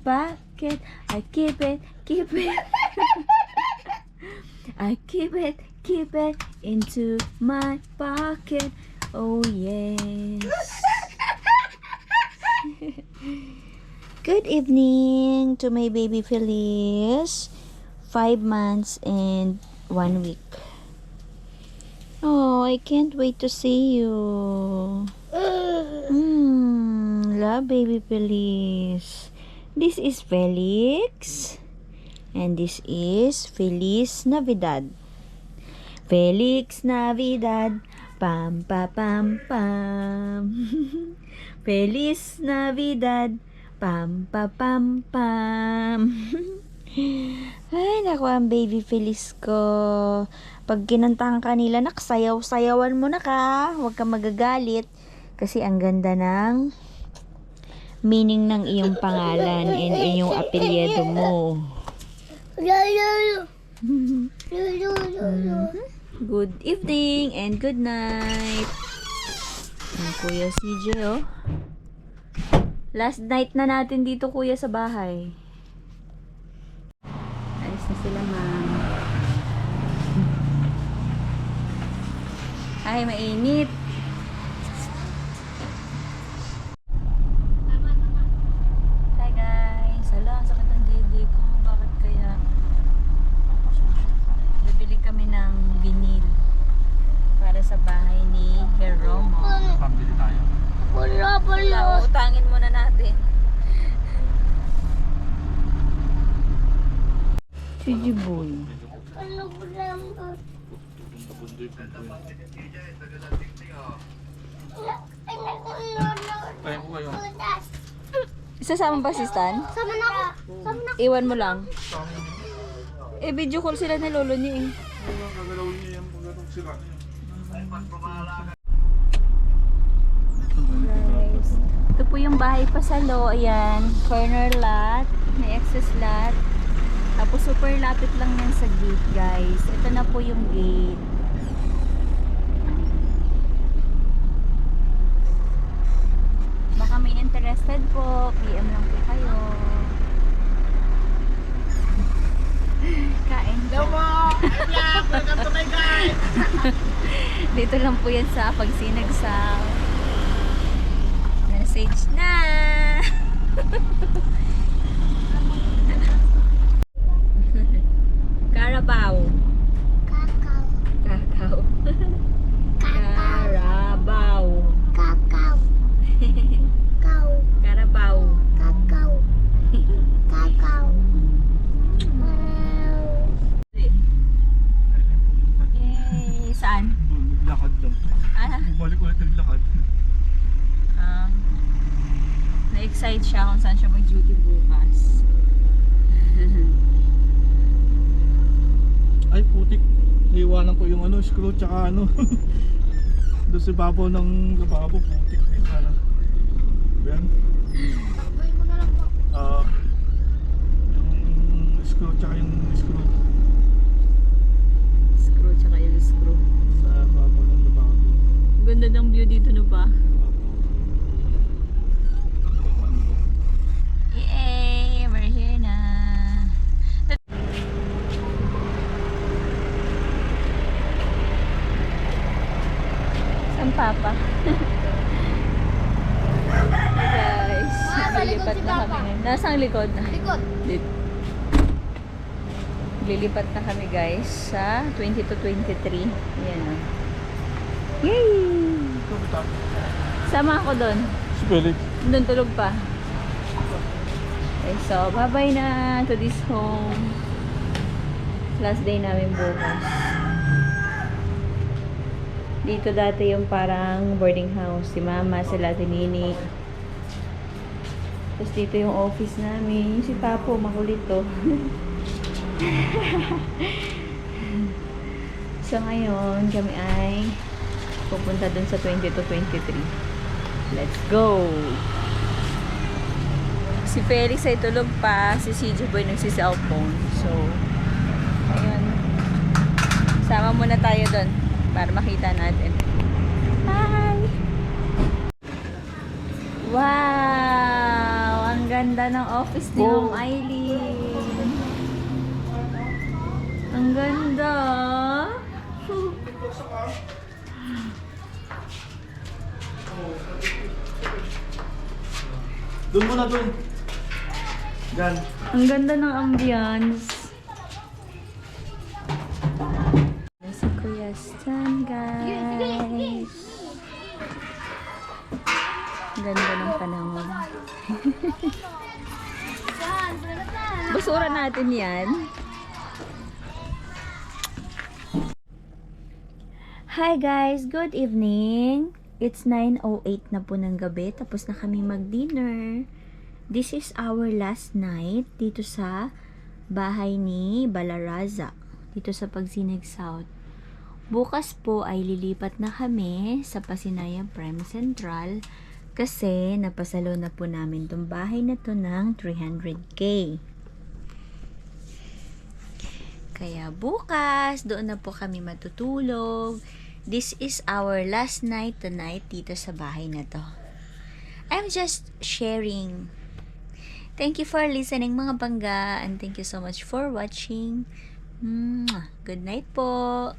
pocket. I keep it, keep it. I keep it into my pocket. Oh yes. Good evening to my baby Feliz. 5 months and 1 week. Oh, I can't wait to see you. Love baby Feliz. This is Felix. And this is Feliz Navidad. Felix Navidad. Pam pa pam pam. Feliz Navidad. Pam pa pam pam. Ay, naku, ang baby Feliz ko. Pag kinantahan ka nila, sayaw-sayawan mo na ka. Huwag ka magagalit. Kasi ang ganda ng meaning ng iyong pangalan and iyong apelyido mo. Good evening and good night. Ang Kuya CJ, oh. Last night na natin dito, Kuya, sa bahay. Alis na sila, ma'am. Ay, mainit. Hi, guys. Hala, ang sakit ng dibdib ko. Bakit kaya? Bibili kami ng vinil para sa bahay ni Jeromo. Pambili tayo. Wala, utangin muna natin. Sige, boy. Kaya ko kayo. Isasama ba si Stan? Sama na ako. Iwan mo lang. Video call sila na lolo niya eh. Gagalawin niya yung pagkatong sila. Guys, ito po yung bahay pasalo. Ayan, corner lot. May access lot. Tapos super lapit lang yan sa gate, guys. Ito na po yung gate. Baka may interested po, PM lang po kayo. Kain. Hello! Hi vlog! Welcome to my guys! Dito lang po yan sa Pagsinagsaw. Message na! Carabao. Kakao. Kakao. Kakao. Carabao. Kakao. Kakao. Carabao. Kakao. Kakao. Yay! Saan? Naglakad lang. Bumalik ulit naglakad. Na-excite siya kung saan siya mag-duty bukas. Ay putik. Iiwanan ko yung screw tsaka doon sa babaw ng lababo putik. Iiwanan. Yan. Takboy mo na lang po. Yung screw tsaka yung screw Screw tsaka yung screw. sa babaw ng lababo. Ganda ng view dito no ba? Yay! We're here na. Saan papa? Hey guys, Nasa likod lilipat si na Papa. kami. Nasang likod na? Likod. Lilipat na kami guys sa 22-23. Yan o. Yay! Sama ako doon. Si Felix. Doon tulog pa. Okay, so bye-bye na to this home. Last day namin bukas. Dito dati yung parang boarding house. Si Mama, sila, si Nini. Tapos dito yung office namin. Yung si Papo, makulit to. So ngayon, kami ay pupunta dun sa 22-23. Let's go! Si Felix ay tulog pa. Si CJ Boy nagsi-cellphone. So, ayun. Sama muna tayo dun para makita natin. Hi! Wow! Ang ganda ganda ng office ni Ma'am Eileen. Ang ganda. Doon muna, doon. Diyan. Ang ganda ng ambience. Si Kuya Stan, guys. Ang ganda ng panahon. Basura natin yan. Hi guys, good evening. It's 9:08 na po ng gabi. Tapos na kami mag-dinner. This is our last night dito sa bahay ni Balaraza. Dito sa Pagsinag South. Bukas po ay lilipat na kami sa Pasinayan Prime Central kasi napasalo na po namin tong bahay na to ng 300k. Kaya bukas, doon na po kami matutulog. This is our last night tonight dito sa bahay na to. I'm just sharing. Thank you for listening mga bangga and thank you so much for watching. Good night po.